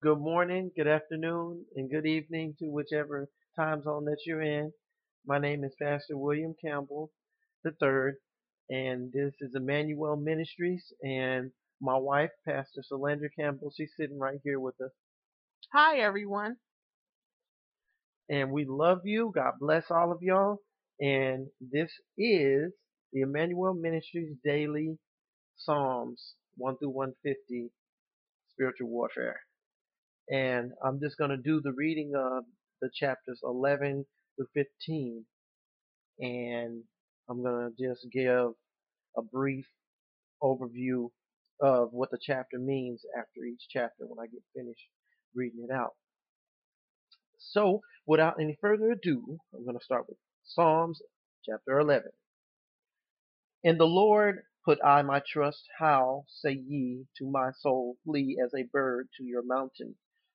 Good morning, good afternoon, and good evening to whichever time zone that you're in. My name is Pastor William Campbell III, and this is Emmanuel Ministries. And my wife, Pastor Solandra Campbell, she's sitting right here with us. Hi, everyone. And we love you. God bless all of y'all. And this is the Emmanuel Ministries Daily Psalms 1 through 150 Spiritual Warfare. And I'm just going to do the reading of the chapters 11 through 15, and I'm going to just give a brief overview of what the chapter means after each chapter when I get finished reading it out. So, without any further ado, I'm going to start with Psalms chapter 11. In the Lord put I my trust. How, say ye to my soul, flee as a bird to your mountain?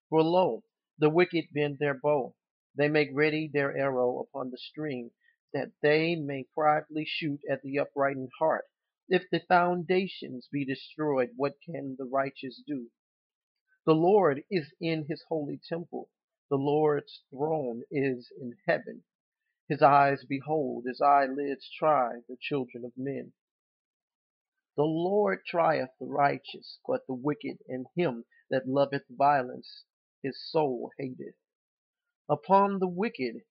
For lo, the wicked bend their bow. They make ready their arrow upon the string, that they may privately shoot at the upright in heart. If the foundations be destroyed, what can the righteous do? The Lord is in his holy temple. The Lord's throne is in heaven. His eyes behold, his eyelids try the children of men. The Lord trieth the righteous, but the wicked and him that loveth violence his soul hateth. Upon the wicked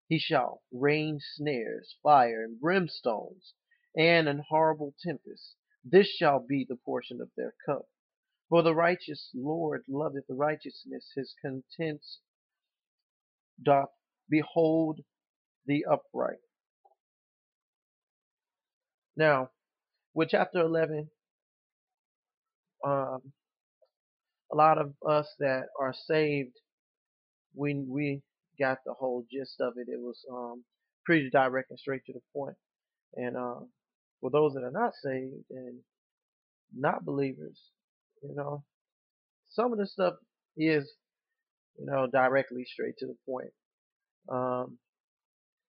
he shall rain snares, fire, and brimstones, and an horrible tempest. This shall be the portion of their cup. For the righteous Lord loveth righteousness, his content doth behold the upright. Now, with chapter 11, um, a lot of us that are saved, we got the whole gist of it. It was pretty direct and straight to the point. And for those that are not saved and not believers, you know, some of the stuff is, directly straight to the point. Um,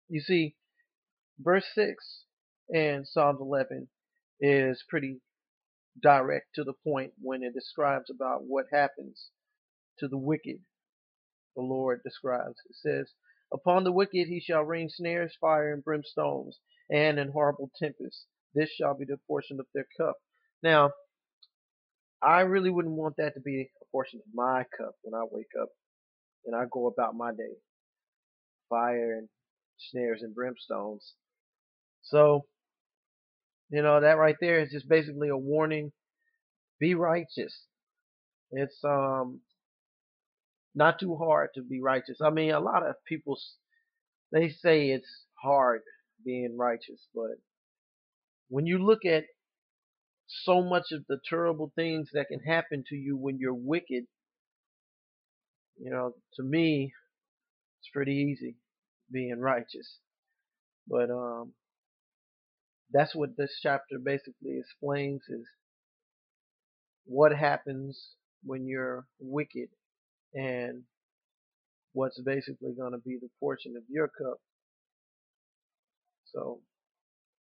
you see, verse 6 in Psalms 11 is pretty direct to the point when it describes about what happens to the wicked. The Lord describes. It says, upon the wicked he shall rain snares, fire, and brimstones, and an horrible tempest. This shall be the portion of their cup. Now, I really wouldn't want that to be a portion of my cup when I wake up and I go about my day. Fire and snares and brimstones. So, that right there is just basically a warning. Be righteous. It's not too hard to be righteous. I mean, a lot of people, they say it's hard being righteous, but when you look at so much of the terrible things that can happen to you when you're wicked, to me, it's pretty easy being righteous. But that's what this chapter basically explains is what happens when you're wicked and what's basically going to be the portion of your cup. So,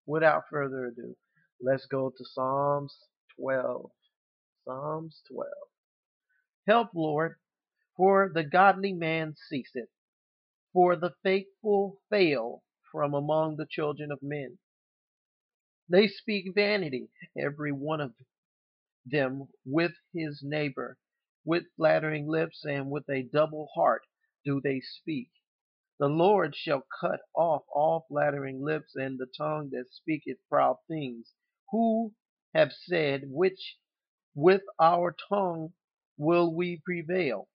without further ado, let's go to Psalms 12. Psalms 12. Help, Lord, for the godly man ceaseth, for the faithful fail from among the children of men. They speak vanity, every one of them with his neighbor. With flattering lips and with a double heart do they speak. The Lord shall cut off all flattering lips and the tongue that speaketh proud things. Who have said, which with our tongue will we prevail?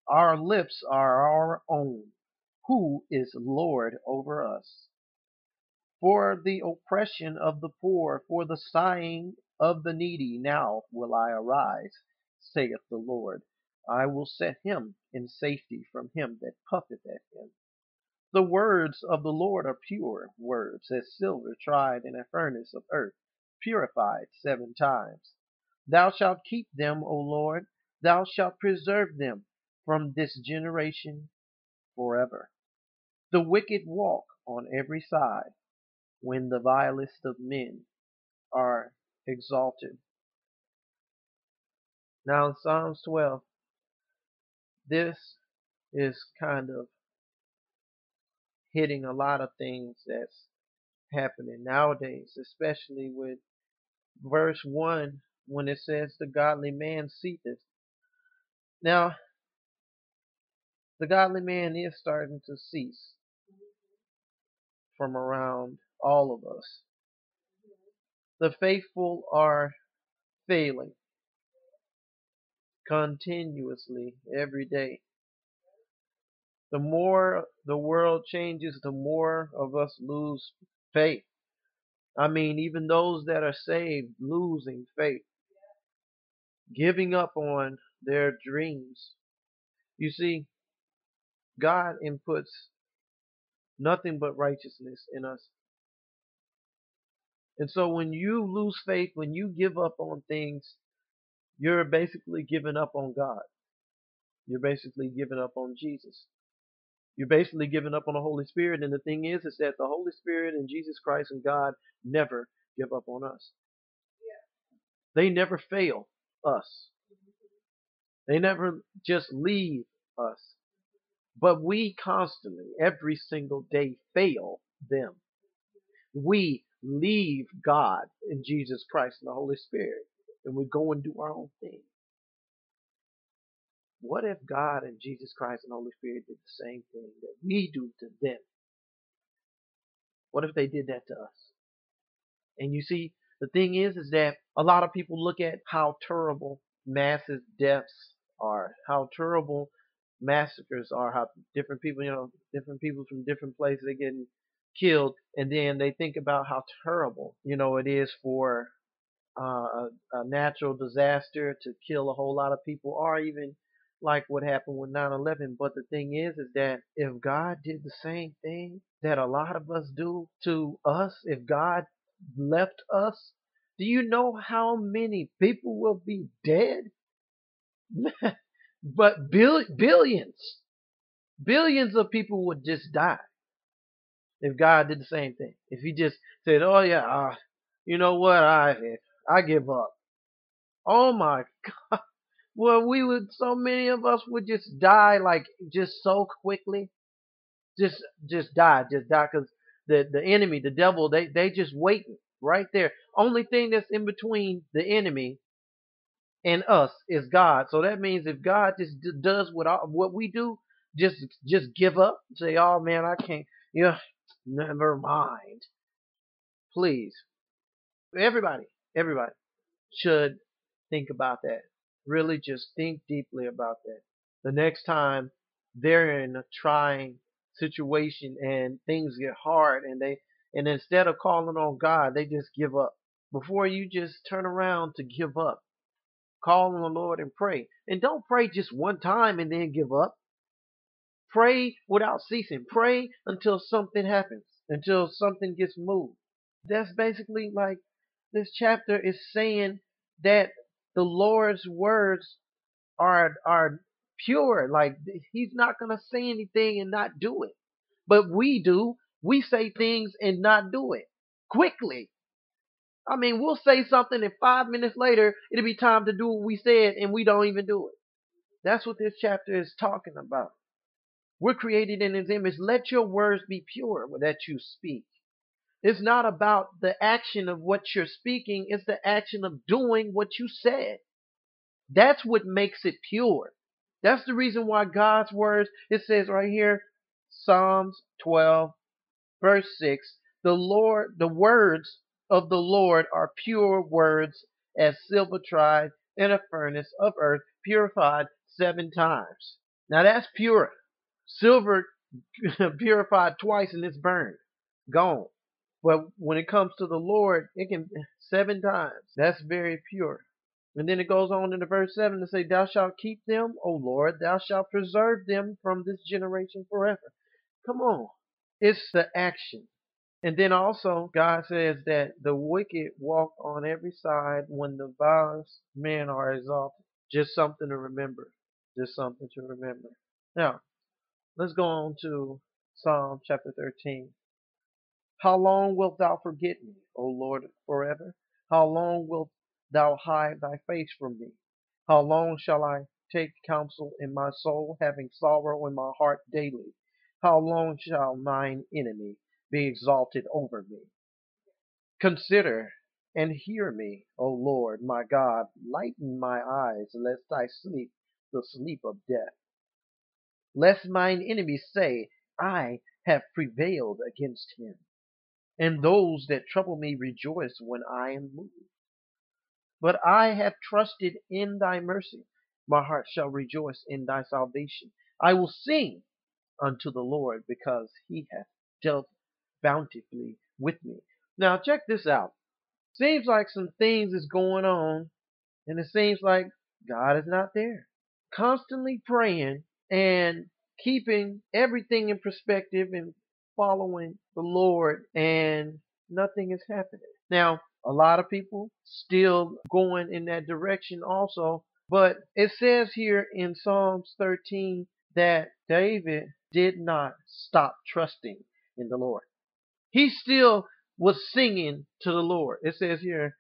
Our lips are our own. Who is Lord over us? For the oppression of the poor, for the sighing of the needy, now will I arise, saith the Lord. I will set him in safety from him that puffeth at him. The words of the Lord are pure words, as silver tried in a furnace of earth, purified 7 times. Thou shalt keep them, O Lord, thou shalt preserve them from this generation forever. The wicked walk on every side when the vilest of men are exalted. Now in Psalms 12, this is kind of hitting a lot of things that's happening nowadays, especially with verse 1 when it says the godly man seeketh. Now, the godly man is starting to cease from around all of us. The faithful are failing continuously every day. The more the world changes, the more of us lose faith. I mean, even those that are saved losing faith, giving up on their dreams. You see, God inputs nothing but righteousness in us. And so when you lose faith, when you give up on things, you're basically giving up on God. You're basically giving up on Jesus. You're basically giving up on the Holy Spirit. And the thing is that the Holy Spirit and Jesus Christ and God never give up on us. They never fail us. They never just leave us. But we constantly, every single day, fail them. We leave God and Jesus Christ and the Holy Spirit, and we go and do our own thing. What if God and Jesus Christ and the Holy Spirit did the same thing that we do to them? What if they did that to us? And you see, the thing is that a lot of people look at how terrible massive deaths are, how terrible massacres are, how different people, different people from different places are getting killed, and then they think about how terrible, it is for a natural disaster to kill a whole lot of people, or even like what happened with 9/11. But the thing is that if God did the same thing that a lot of us do to us, if God left us, do you know how many people will be dead? But billions of people would just die if God did the same thing. If He just said, "Oh yeah, you know what? I give up." Oh my God! Well, so many of us would just die, like just so quickly, just die, because the enemy, the devil, they just waiting right there. Only thing that's in between the enemy and us is God. So that means if God just does what we do, just give up, say, "Oh man, I can't." Yeah, never mind. Please, everybody should think about that. Really, just think deeply about that. The next time they're in a trying situation and things get hard, and instead of calling on God, they just give up. Before you just turn around to give up, call on the Lord and pray. And don't pray just one time and then give up. Pray without ceasing. Pray until something happens, until something gets moved. That's basically like this chapter is saying that the Lord's words are pure. Like He's not gonna say anything and not do it. But we do. We say things and not do it quickly. I mean, we'll say something and 5 minutes later it'll be time to do what we said and we don't even do it. That's what this chapter is talking about. We're created in His image. Let your words be pure that you speak. It's not about the action of what you're speaking. It's the action of doing what you said. That's what makes it pure. That's the reason why God's words, it says right here, Psalms 12, verse 6, the words of the Lord are pure words as silver tried in a furnace of earth, purified 7 times. Now that's pure. Silver purified twice and it's burned, gone. But when it comes to the Lord, it can 7 times. That's very pure. And then it goes on in the verse 7 to say, "Thou shalt keep them, O Lord, thou shalt preserve them from this generation forever." Come on. It's the action. And then also, God says that the wicked walk on every side when the vilest men are exalted. Just something to remember. Just something to remember. Now, let's go on to Psalm chapter 13. How long wilt thou forget me, O Lord, forever? How long wilt thou hide thy face from me? How long shall I take counsel in my soul, having sorrow in my heart daily. How long shall mine enemy be exalted over me? Consider and hear me, O Lord my God. Lighten my eyes, lest I sleep the sleep of death. Lest mine enemies say, I have prevailed against him. And those that trouble me rejoice when I am moved. But I have trusted in thy mercy. My heart shall rejoice in thy salvation. I will sing unto the Lord because he hath dealt bountifully with me. Now check this out. Seems like some things is going on, and it seems like God is not there. Constantly praying and keeping everything in perspective and following the Lord, and nothing is happening. Now, a lot of people still going in that direction also, but it says here in Psalms 13 that David did not stop trusting in the Lord. He still was singing to the Lord. It says here,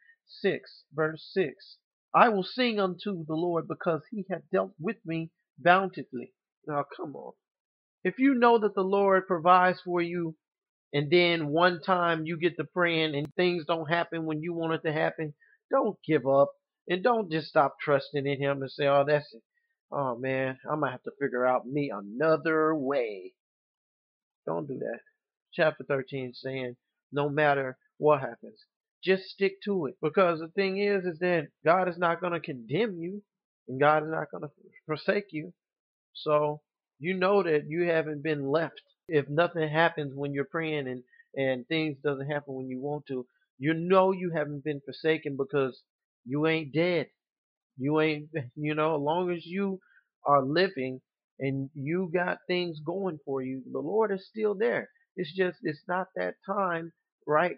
verse 6, I will sing unto the Lord because he hath dealt with me bountifully. Now, come on. If you know that the Lord provides for you, and then one time you get to praying and things don't happen when you want it to happen, don't give up. And don't just stop trusting in him and say, oh, that's it. Oh, man, I'm going to have to figure out me another way. Don't do that. Chapter 13 is saying, no matter what happens, just stick to it. Because the thing is that God is not going to condemn you, and God is not going to forsake you. So you know that you haven't been left. If nothing happens when you're praying and things doesn't happen when you want to, you know you haven't been forsaken because you ain't dead. You ain't, as long as you are living and you got things going for you, the Lord is still there. It's not that time, right?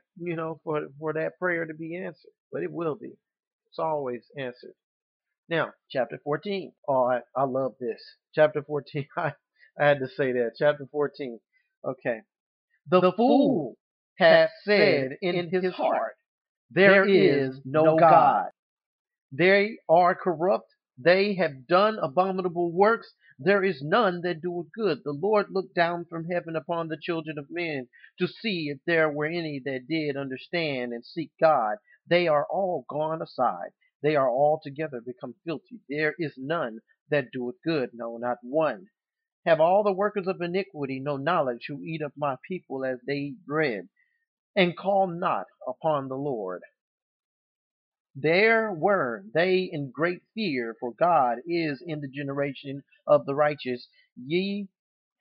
For that prayer to be answered, but it will be. It's always answered. Now, chapter 14. Oh, I love this. Chapter 14. I had to say that. Chapter 14. Okay. The fool hath said in his heart, there is no God. They are corrupt. They have done abominable works. There is none that doeth good. The Lord looked down from heaven upon the children of men to see if there were any that did understand and seek God. They are all gone aside. They are altogether become filthy. There is none that doeth good, no, not one. Have all the workers of iniquity no knowledge, who eat up my people as they eat bread, and call not upon the Lord? There were they in great fear, for God is in the generation of the righteous. Ye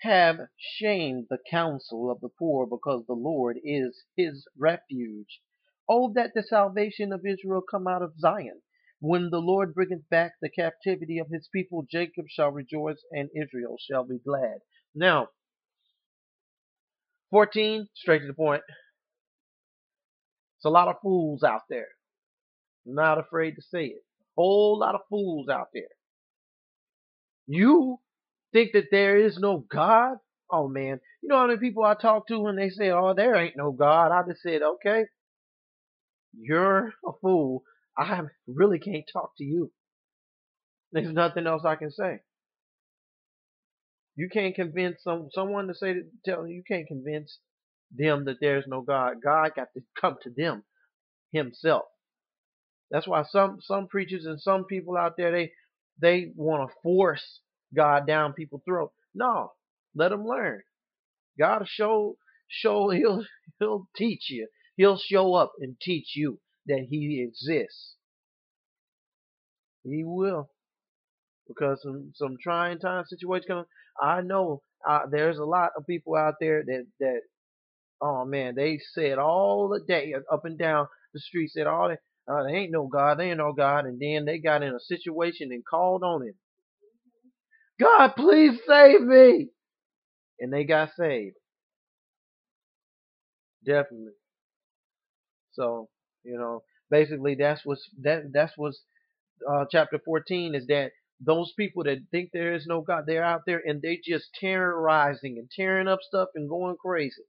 have shamed the counsel of the poor, because the Lord is his refuge. Oh, that the salvation of Israel come out of Zion. When the Lord bringeth back the captivity of his people, Jacob shall rejoice and Israel shall be glad. Now, 14, straight to the point. It's a lot of fools out there. I'm not afraid to say it. Whole lot of fools out there. You think that there is no God? Oh man, you know how many people I talk to when they say, "Oh, there ain't no God"? I just said, "Okay, you're a fool. I really can't talk to you. There's nothing else I can say. You can't convince someone to tell you can't convince them that there's no God. God got to come to them Himself. That's why some preachers and some people out there they want to force God down people's throat. No, let them learn. God will show he'll teach you. He'll show up and teach you that He exists. He will, because some trying time situations come. I know there's a lot of people out there that oh man, they said all the day up and down the street, said all that there ain't no God, there ain't no God, and then they got in a situation and called on Him. God, please save me, and they got saved. Definitely. So basically that's what's chapter 14 is that those people that think there is no God, they're out there and they just terrorizing and tearing up stuff and going crazy.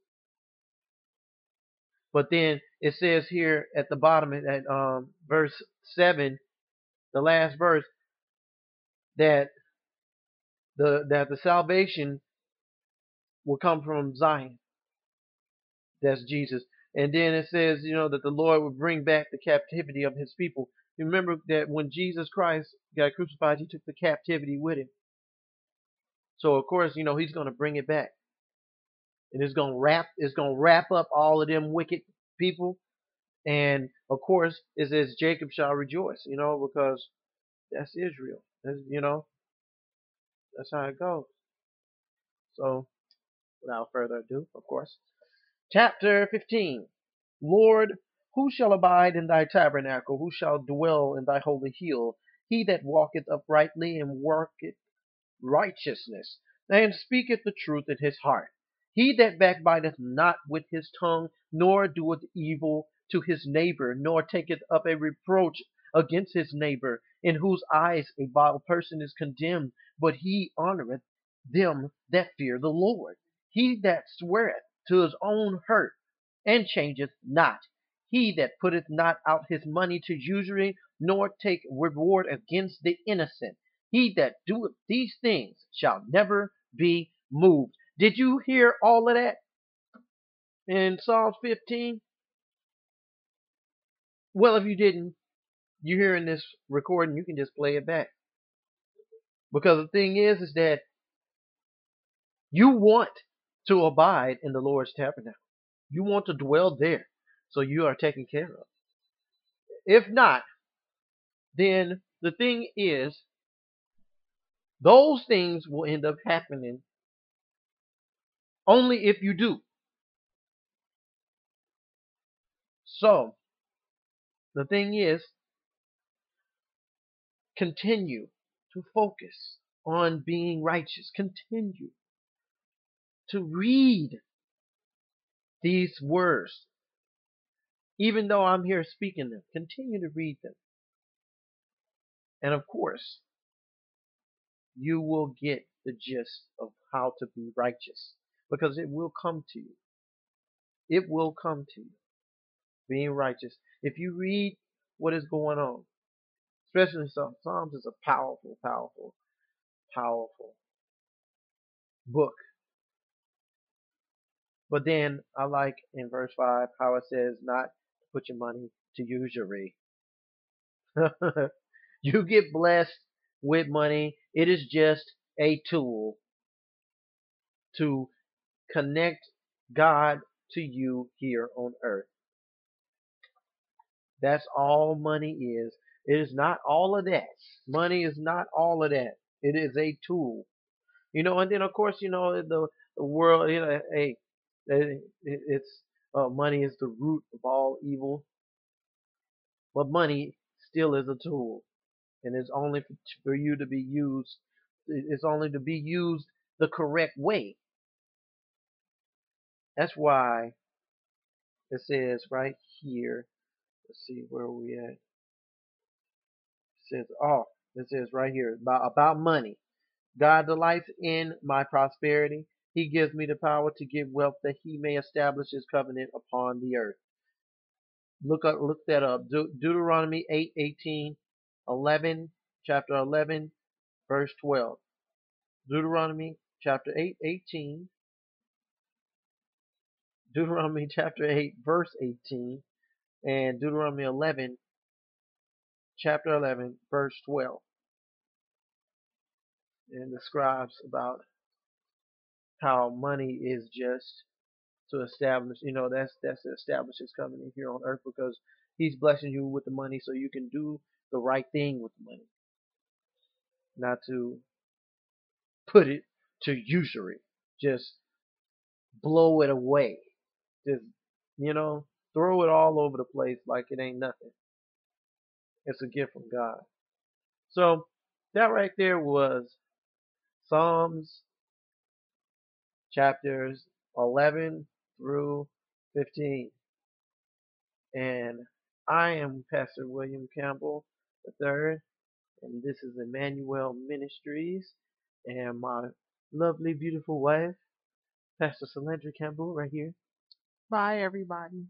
But then it says here at the bottom at verse 7, the last verse, that the salvation will come from Zion. That's Jesus. And then it says, that the Lord will bring back the captivity of his people. You remember that when Jesus Christ got crucified, he took the captivity with him. So of course, he's going to bring it back. And it's going to wrap up all of them wicked people. And of course, it says Jacob shall rejoice, because that's Israel. That's how it goes. So without further ado, of course. Chapter 15. Lord, who shall abide in thy tabernacle? Who shall dwell in thy holy hill? He that walketh uprightly and worketh righteousness, and speaketh the truth in his heart. He that backbiteth not with his tongue, nor doeth evil to his neighbor, nor taketh up a reproach against his neighbor, in whose eyes a vile person is condemned, but he honoreth them that fear the Lord. He that sweareth to his own hurt, and changeth not. He that putteth not out his money to usury, nor take reward against the innocent. He that doeth these things shall never be moved. Did you hear all of that in Psalms 15? Well, if you didn't, you're hearing this recording, you can just play it back. Because the thing is that you want to abide in the Lord's tabernacle. You want to dwell there. So you are taken care of. If not, then the thing is, those things will end up happening only if you do. So, the thing is, continue to focus on being righteous. Continue to read these words. Even though I'm here speaking them, continue to read them. And of course, you will get the gist of how to be righteous. Because it will come to you. It will come to you. Being righteous. If you read what is going on, especially in Psalms is a powerful, powerful, powerful book. But then I like in verse 5 how it says not to put your money to usury. You get blessed with money. It is just a tool to connect God to you here on earth. That's all money is. It is not all of that. Money is not all of that. It is a tool. And then of course, the world, hey, it's money is the root of all evil. But money still is a tool, and it's only for you to be used. It's only to be used the correct way. That's why it says right here. Let's see where we at. It says right here about money. God delights in my prosperity. He gives me the power to give wealth that he may establish his covenant upon the earth. Look that up. Deuteronomy 8:18, 11, chapter 11, verse 12. Deuteronomy chapter 8:18. Deuteronomy chapter 8, verse 18, and Deuteronomy 11, chapter 11, verse 12. And describes about how money is just to establish, that's to establish his covenant here on earth, because he's blessing you with the money so you can do the right thing with the money, not to put it to usury, just blow it away, just throw it all over the place like it ain't nothing. It's a gift from God. So that right there was Psalms chapters 11 through 15. And I am Pastor William Campbell III, and this is Emmanuel Ministries, and my lovely, beautiful wife, Pastor Solandra Campbell, right here. Bye, everybody.